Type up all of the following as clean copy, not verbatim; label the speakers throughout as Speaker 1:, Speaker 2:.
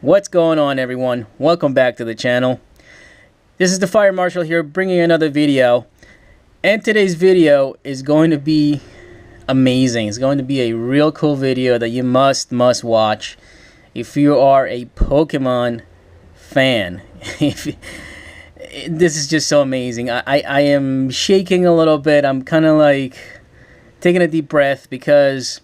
Speaker 1: What's going on, everyone? Welcome back to the channel. This is the Fire Marshal here, bringing you another video. And today's video is going to be amazing. It's going to be a real cool video that you must watch if you are a Pokemon fan. This is just so amazing. I am shaking a little bit. I'm kind of like taking a deep breath because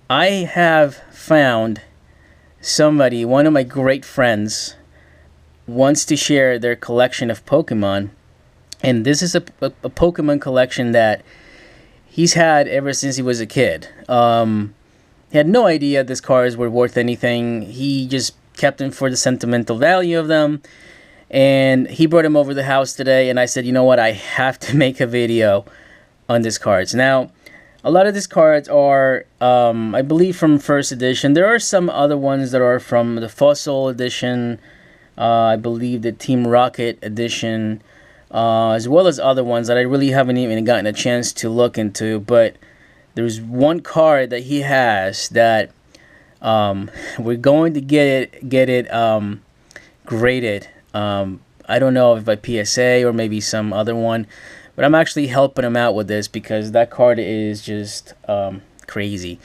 Speaker 1: I have found somebody, one of my great friends, wants to share their collection of Pokemon. And this is a Pokemon collection that he's had ever since he was a kid. He had no idea these cards were worth anything. He just kept them for the sentimental value of them. And he brought them over to the house today, and I said, you know what, I have to make a video on these cards. Now, a lot of these cards are, I believe, from first edition. There are some other ones that are from the Fossil edition, I believe the Team Rocket edition, as well as other ones that I really haven't even gotten a chance to look into. But there's one card that he has that we're going to get it graded. I don't know if by PSA or maybe some other one. But I'm actually helping him out with this because that card is just crazy.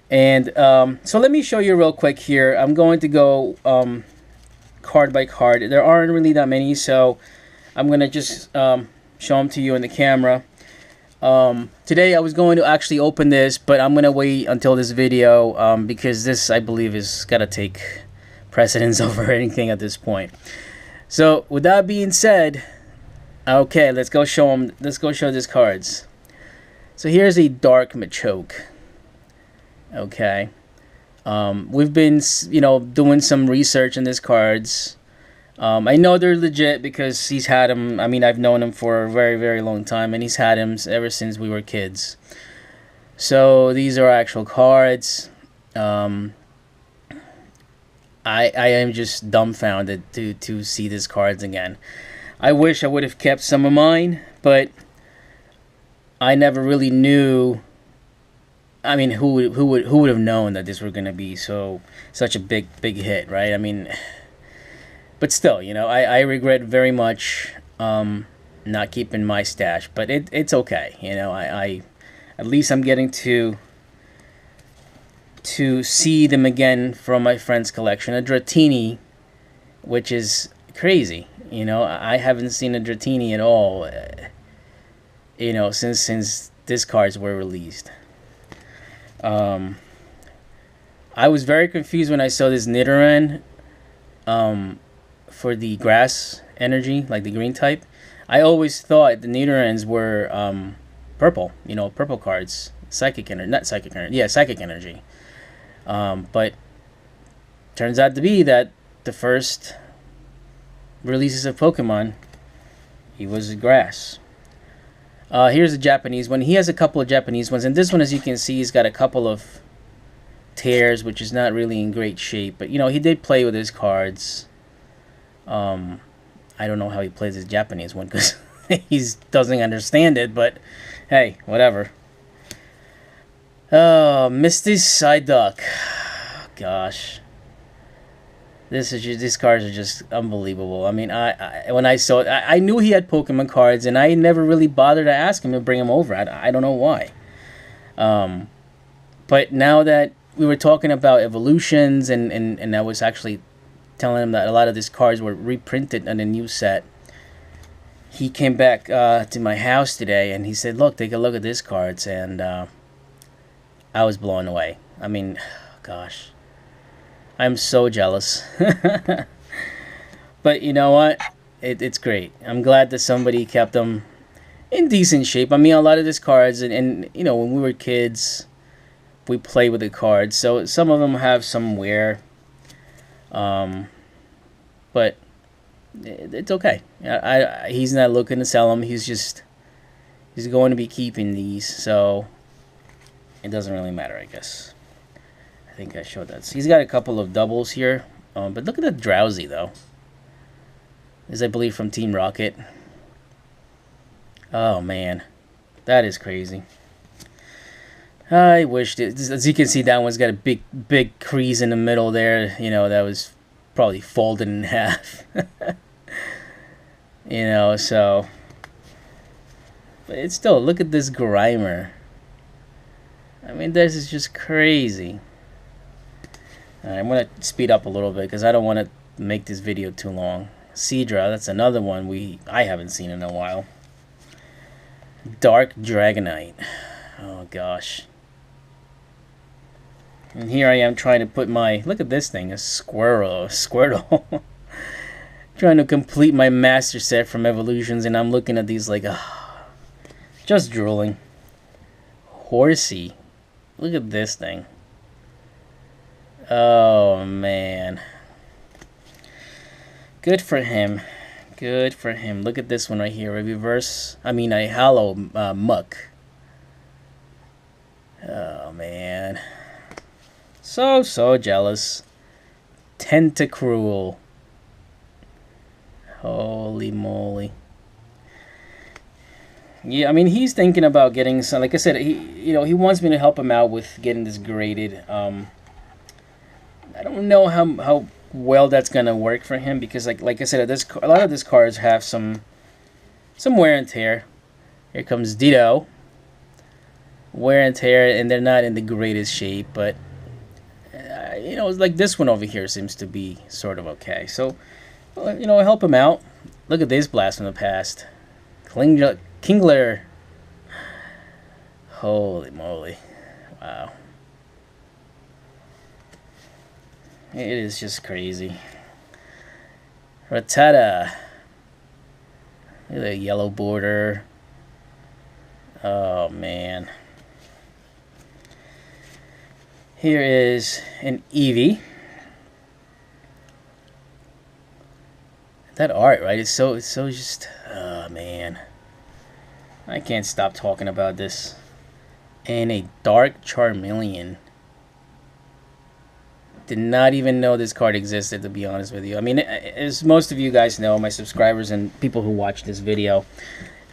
Speaker 1: And so let me show you real quick here. I'm going to go card by card. There aren't really that many, so I'm going to just show them to you in the camera. Today I was going to actually open this, but I'm going to wait until this video because this, I believe, is got to take precedence over anything at this point. So with that being said, okay, let's go show them. Let's go show these cards. So here's a Dark Machoke. Okay, we've been, doing some research on these cards. I know they're legit because he's had them. I mean, I've known him for a very long time, and he's had him ever since we were kids. So these are actual cards. I am just dumbfounded to see these cards again. I wish I would have kept some of mine, but I never really knew. I mean, who would have known that this were going to be such a big hit, right? I mean, but still, I regret very much not keeping my stash, but it's okay. I at least I'm getting to see them again from my friend's collection. A Dratini, which is crazy. I haven't seen a Dratini at all, since these cards were released. I was very confused when I saw this Nidoran for the grass energy, like the green type. I always thought the Nidorans were purple, purple cards. Psychic energy, not psychic energy. Yeah, psychic energy. But turns out to be that the first releases of Pokemon, he was grass. Here's a Japanese one. He has a couple of Japanese ones, and this one, as you can see, he's got a couple of tears, which is not really in great shape. But he did play with his cards. I don't know how he plays his Japanese one because he doesn't understand it. But hey, whatever. Oh, Misty Psyduck. Gosh. These cards are just unbelievable. I mean, when I saw it, I knew he had Pokemon cards, and I never really bothered to ask him to bring them over. I don't know why. But now that we were talking about evolutions, and I was actually telling him that a lot of these cards were reprinted on a new set, he came back to my house today, and he said, look, take a look at these cards, and I was blown away. I mean, gosh. I'm so jealous. But you know what? It's great. I'm glad that somebody kept them in decent shape. I mean, a lot of these cards, and when we were kids, we played with the cards. So some of them have some wear. But it's okay. He's not looking to sell them. He's going to be keeping these. So it doesn't really matter, I guess. I think I showed that. So he's got a couple of doubles here. But look at that Drowsy, though. This, I believe, from Team Rocket. Oh, man. That is crazy. I wished it. As you can see, that one's got a big crease in the middle there. That was probably folded in half. You know, so. But it's still, look at this Grimer. I mean, this is just crazy. Right, I'm going to speed up a little bit because I don't want to make this video too long. Seadra, that's another one I haven't seen in a while. Dark Dragonite. Oh, gosh. And here I am trying to put my... Look at this thing, a Squirtle. Trying to complete my master set from Evolutions, and I'm looking at these like... just drooling. Horsey. Look at this thing. Oh, man. Good for him. Good for him. Look at this one right here. A hollow muck. Oh, man. So jealous. Tentacruel. Holy moly. Yeah, I mean, he's thinking about getting some. Like I said, he wants me to help him out with getting this graded. I don't know how well that's gonna work for him because, like I said, a lot of these cards have some wear and tear. Here comes Ditto. Wear and tear, and they're not in the greatest shape, but like this one over here seems to be sort of okay. So, help him out. Look at this blast from the past. Kingler. Holy moly. Wow. It is just crazy. Rattata. Look at the yellow border. Oh, man. Here is an Eevee. That art, right? It's so just... Oh, man. I can't stop talking about this. And a Dark Charmeleon. Did not even know this card existed, to be honest with you. I mean, as most of you guys know, my subscribers and people who watch this video,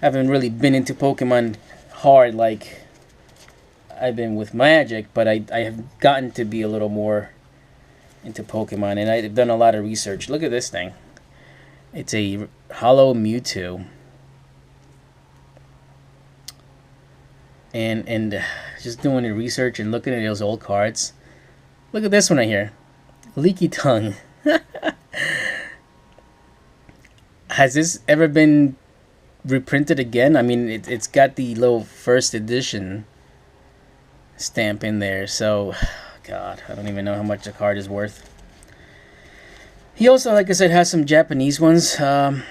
Speaker 1: haven't really been into Pokemon hard like I've been with Magic, but I have gotten to be a little more into Pokemon, and I've done a lot of research. Look at this thing. It's a Hollow Mewtwo. And just doing the research and looking at those old cards. Look at this one right here. Leaky Tongue. Has this ever been reprinted again? I mean, it's got the little first edition stamp in there. So, God, I don't even know how much the card is worth. He also, like I said, has some Japanese ones. That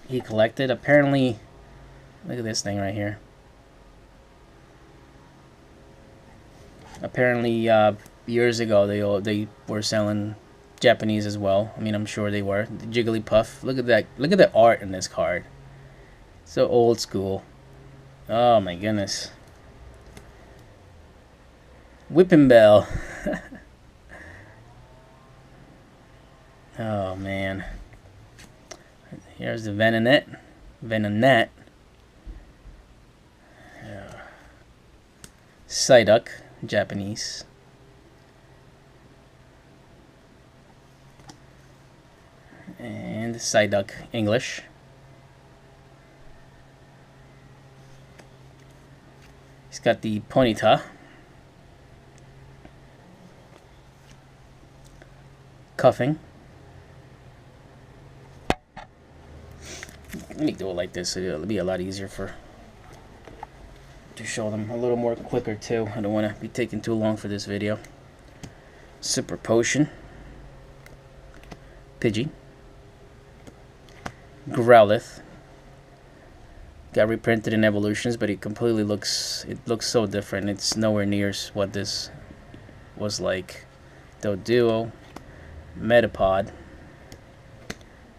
Speaker 1: he collected. Apparently, look at this thing right here. Apparently, years ago, they were selling Japanese as well. I mean, I'm sure they were. The Jigglypuff. Look at that. Look at the art in this card. So old school. Oh my goodness. Whipping Bell. Oh man. Here's the Venonat. Psyduck, Japanese. And Psyduck, English. He's got the Ponyta. Cuffing. Let me do it like this. It'll be a lot easier to show them a little more quicker too. I don't want to be taking too long for this video. Super Potion. Pidgey. Growlithe. Got reprinted in Evolutions, but it completely looks so different. It's nowhere near what this was like. Doduo. Metapod.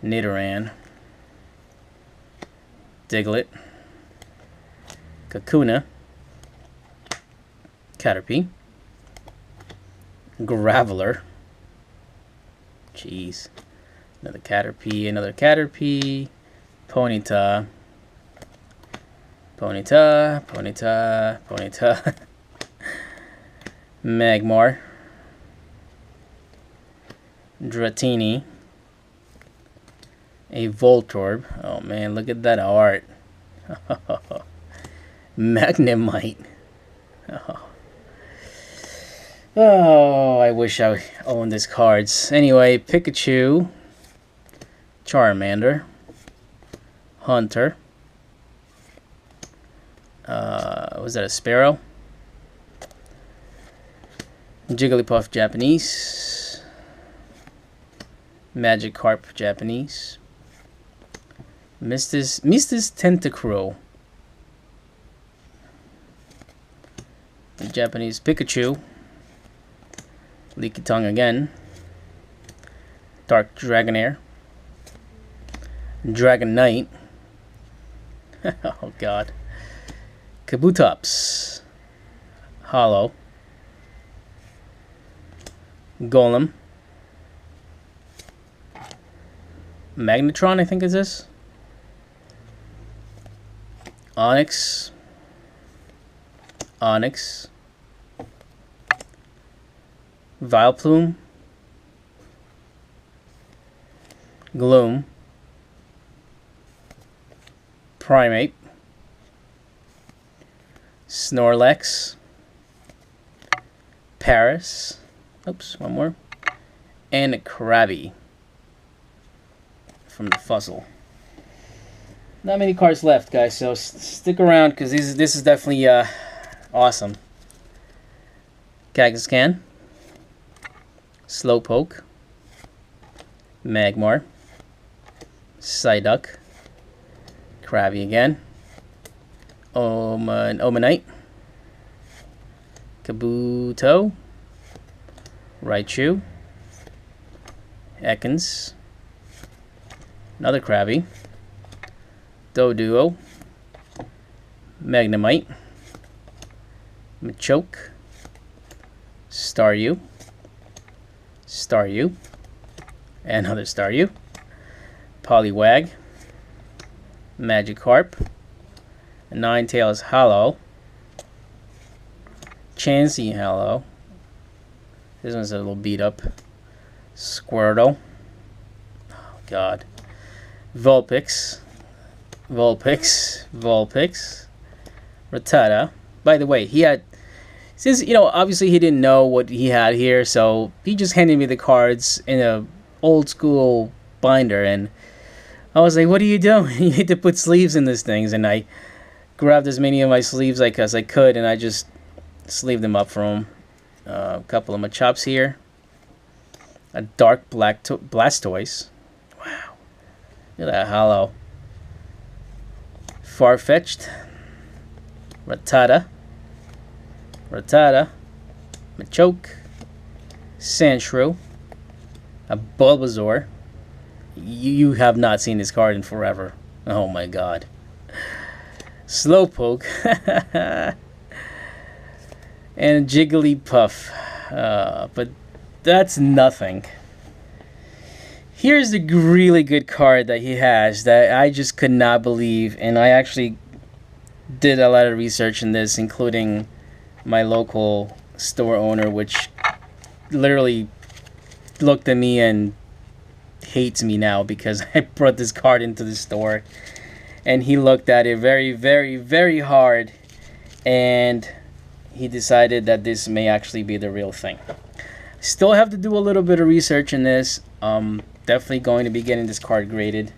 Speaker 1: Nidoran. Diglett. Kakuna. Caterpie. Graveler. Jeez. Another Caterpie. Ponyta. Magmar. Dratini, a Voltorb. Oh man, look at that art. Magnemite. Oh, I wish I owned these cards. Anyway, Pikachu, Charmander, Hunter. Was that a Sparrow? Jigglypuff, Japanese. Magikarp, Japanese. Mistus Tentacruel. The Japanese Pikachu. Leaky Tongue again. Dark Dragonair. Dragonite. Oh god. Kabutops. Hollow. Golem. Magnetron, I think is this. Onyx. Onyx. Vileplume. Gloom. Primate. Snorlax. Paris. Oops, one more. And Krabby. From the Fuzzle. Not many cards left, guys, so stick around because this is definitely awesome. Kangaskhan. Slowpoke. Magmar. Psyduck. Krabby again. Omanite. Kabuto. Raichu. Ekans. Another Krabby. Doduo. Magnemite. Machoke. Staryu. Staryu. Another Staryu. Poliwag. Magikarp. Ninetales Hollow. Chansey Hollow. This one's a little beat up. Squirtle. Oh god. Vulpix. Vulpix. Vulpix. Rattata. By the way, he had... Since, you know, obviously he didn't know what he had here, so he just handed me the cards in a old school binder, and I was like, what are you doing? You need to put sleeves in these things, and I grabbed as many of my sleeves as I could, and I just sleeved them up for him. A couple of Machops here. A dark Blastoise. Wow. Look at that hollow. Farfetch'd. Rattata. Rattata. Machoke. Sandshrew. A Bulbasaur. You have not seen this card in forever. Oh my god. Slowpoke. And Jigglypuff. But that's nothing. Here's the really good card that he has that I just could not believe, and I actually did a lot of research in this, including my local store owner, which literally looked at me and hates me now because I brought this card into the store, and he looked at it very, very, very hard, and he decided that this may actually be the real thing. Still have to do a little bit of research in this. Definitely going to be getting this card graded.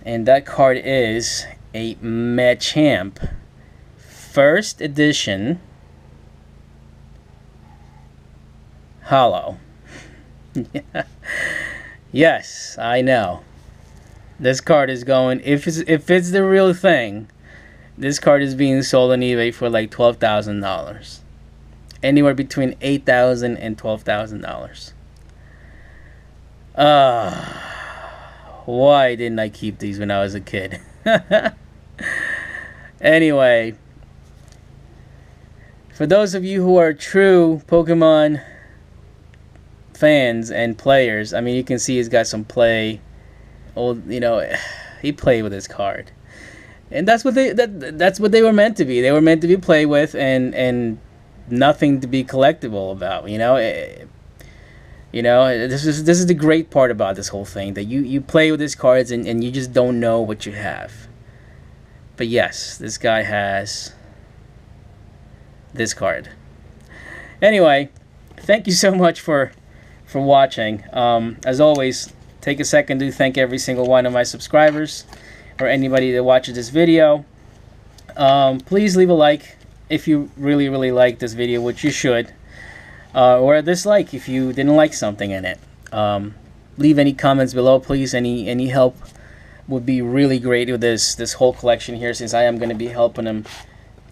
Speaker 1: And that card is a Machamp first edition hollow. Yes, I know. This card is going, if it's the real thing, this card is being sold on eBay for like $12,000. Anywhere between $8,000 and $12,000. Why didn't I keep these when I was a kid? Anyway, for those of you who are true Pokemon fans and players, I mean, you can see he's got some play. Old, you know, he played with his card, and that's what they were meant to be. They were meant to be played with, and nothing to be collectible about. You know, You know, this is the great part about this whole thing, that you play with these cards and you just don't know what you have. But yes, this guy has this card. Anyway, thank you so much for watching. As always, take a second to thank every single one of my subscribers or anybody that watches this video. Please leave a like if you really like this video, which you should. Or a dislike if you didn't like something in it. Leave any comments below, please. Any help would be really great with this whole collection here, since I am going to be helping them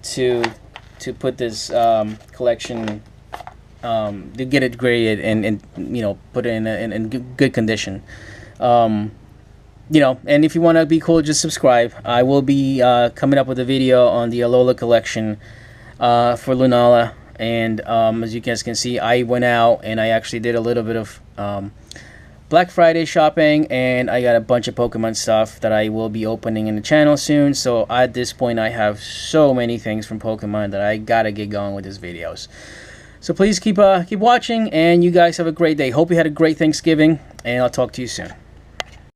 Speaker 1: to put this collection, to get it graded and you know, put it in good condition. You know, and if you want to be cool, just subscribe. I will be coming up with a video on the Alola collection for Lunala. And as you guys can see, I went out and I actually did a little bit of Black Friday shopping, and I got a bunch of Pokemon stuff that I will be opening in the channel soon. So at this point, I have so many things from Pokemon that I gotta get going with these videos. So please keep watching, and you guys have a great day. Hope you had a great Thanksgiving, and I'll talk to you soon.